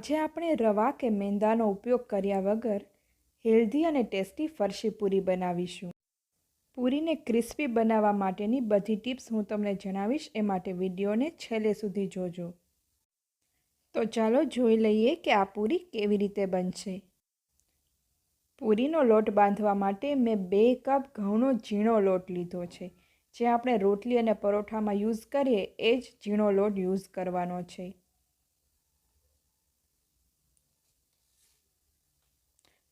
આજે આપણે રવા કે મેંદાનો ઉપયોગ કર્યા વગર હેલ્ધી અને ટેસ્ટી ફરસી પૂરી બનાવીશું. પૂરીને ક્રિસ્પી બનાવવા માટેની બધી ટિપ્સ હું તમને જણાવીશ, એ માટે વિડીયોને છેલ્લે સુધી જોજો. તો ચાલો જોઈ લઈએ કે આ પૂરી કેવી રીતે બનશે. પૂરીનો લોટ બાંધવા માટે મેં 2 કપ ઘઉંનો ઝીણો લોટ લીધો છે. જે આપણે રોટલી અને પરોઠામાં યુઝ કરીએ એ જ ઝીણો લોટ યુઝ કરવાનો છે.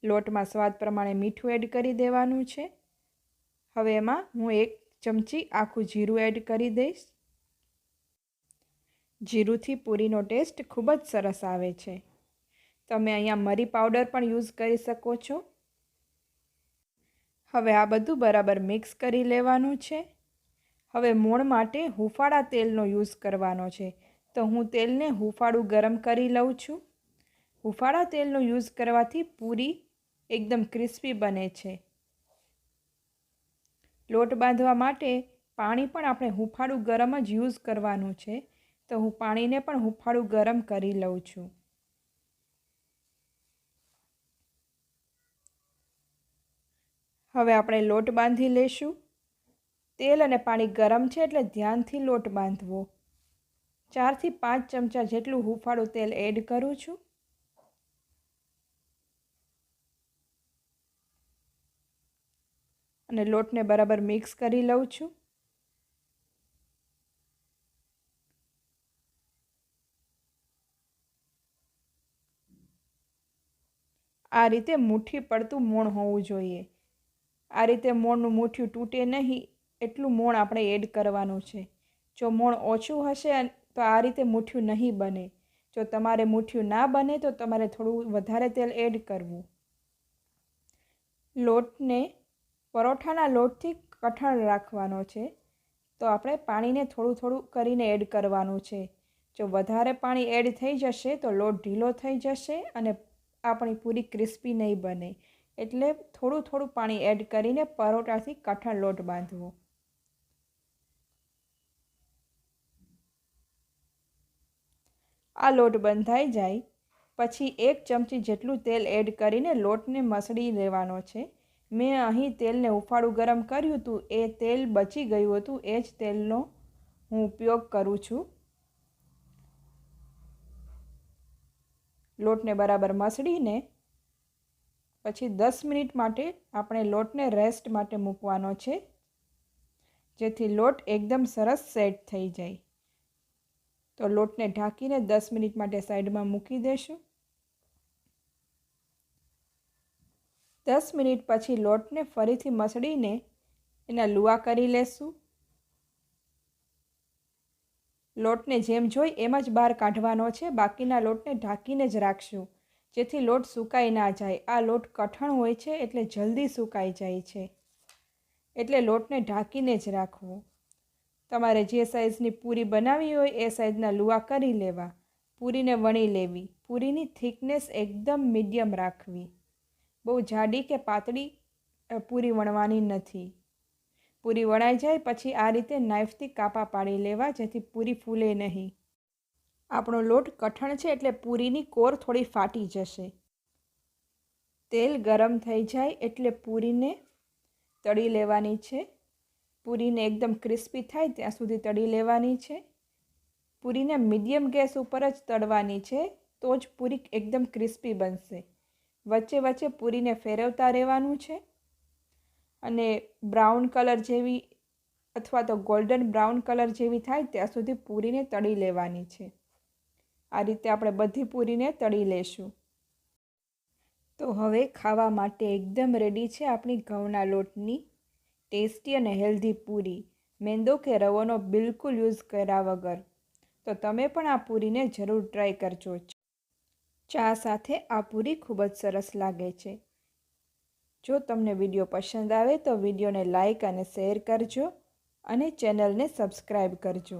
લોટમાં સ્વાદ પ્રમાણે મીઠું એડ કરી દેવાનું છે. હવે એમાં હું 1 ચમચી આખું જીરું એડ કરી દઈશ. જીરુંથી પૂરીનો ટેસ્ટ ખૂબ જ સરસ આવે છે. તમે અહીંયા મરી પાવડર પણ યુઝ કરી શકો છો. હવે આ બધું બરાબર મિક્સ કરી લેવાનું છે. હવે મોણ માટે હુંફાળા તેલનો યુઝ કરવાનો છે. તો હું તેલને હુંફાળું ગરમ કરી લઉં છું. હુંફાળા તેલનો યુઝ કરવાથી પૂરી એકદમ ક્રિસ્પી બને છે. લોટ બાંધવા માટે પાણી પણ આપણે હુંફાળું ગરમ જ યુઝ કરવાનું છે. તો હું પાણીને પણ હુંફાળું ગરમ કરી લઉં છું. હવે આપણે લોટ બાંધી લઈશું. તેલ અને પાણી ગરમ છે એટલે ધ્યાનથી લોટ બાંધવો. 4 થી 5 ચમચા જેટલું હુંફાળું તેલ એડ કરું છું. અને લોટને બરાબર મિક્સ કરી લઉં છું. આ રીતે મુઠ્ઠી પડતું મોણ હોવું જોઈએ. આ રીતે મોણનું મુઠ્ઠું તૂટે નહીં એટલું મોણ આપણે એડ કરવાનું છે. જો મોણ ઓછું હશે તો આ રીતે મુઠ્ઠું નહીં બને. જો તમારે મુઠ્ઠું ના બને તો તમારે થોડું વધારે તેલ એડ કરવું. લોટને પરોઠાના લોટથી કઠણ રાખવાનો છે. તો આપણે પાણીને થોડું થોડું કરીને એડ કરવાનું છે. જો વધારે પાણી એડ થઈ જશે તો લોટ ઢીલો થઈ જશે અને આપણી પૂરી ક્રિસ્પી નહીં બને. એટલે થોડું થોડું પાણી એડ કરીને પરોઠાથી કઠણ લોટ બાંધવો. આ લોટ બંધાઈ જાય પછી 1 ચમચી જેટલું તેલ એડ કરીને લોટને મસળી લેવાનો છે. મેં અહીં તેલને હુંફાળું ગરમ કર્યું હતું, એ તેલ બચી ગયું હતું, એ જ તેલનો હું ઉપયોગ કરું છું. લોટને બરાબર મસળીને પછી 10 મિનિટ માટે આપણે લોટને રેસ્ટ માટે મૂકવાનો છે. જેથી લોટ એકદમ સરસ સેટ થઈ જાય. તો લોટને ઢાંકીને 10 મિનિટ માટે સાઈડમાં મૂકી દેશું. 10 મિનિટ પછી લોટને ફરીથી મસળીને એના લુઆ કરી લેશું. લોટને જેમ જોઈ એમ જ બહાર કાઢવાનો છે. બાકીના લોટને ઢાંકીને જ રાખશું જેથી લોટ સુકાઈ ના જાય. આ લોટ કઠણ હોય છે એટલે જલ્દી સુકાઈ જાય છે. એટલે લોટને ઢાંકીને જ રાખવો. તમારે જે સાઈઝની પૂરી બનાવી હોય એ સાઈઝના લુઆ કરી લેવા. પૂરીને વણી લેવી. પૂરીની થિકનેસ એકદમ મીડિયમ રાખવી. બહુ જાડી કે પાતળી પૂરી વણવાની નથી. પૂરી વણાઈ જાય પછી આ રીતે નાઈફથી કાપા પાડી લેવા જેથી પૂરી ફૂલે નહીં. આપણો લોટ કઠણ છે એટલે પૂરીની કોર થોડી ફાટી જશે. તેલ ગરમ થઈ જાય એટલે પૂરીને તળી લેવાની છે. પૂરીને એકદમ ક્રિસ્પી થાય ત્યાં સુધી તળી લેવાની છે. પૂરીને મીડિયમ ગેસ ઉપર જ તળવાની છે. તો જ પૂરી એકદમ ક્રિસ્પી બનશે. વચ્ચે વચ્ચે પૂરીને ફેરવતા રહેવાનું છે. અને બ્રાઉન કલર જેવી અથવા તો ગોલ્ડન બ્રાઉન કલર જેવી થાય ત્યાં સુધી પૂરીને તળી લેવાની છે. આ રીતે આપણે બધી પૂરીને તળી લેશું. તો હવે ખાવા માટે એકદમ રેડી છે આપણી ઘઉંના લોટની ટેસ્ટી અને હેલ્ધી પૂરી. મેંદો કે રવાનો બિલકુલ યુઝ કર્યા વગર. તો તમે પણ આ પૂરીને જરૂર ટ્રાય કરજો. ચા સાથે આ પૂરી ખૂબ જ સરસ લાગે છે. જો તમને વિડીયો પસંદ આવે તો વિડીયોને લાઈક અને શેર કરજો અને ચેનલને સબસ્ક્રાઈબ કરજો.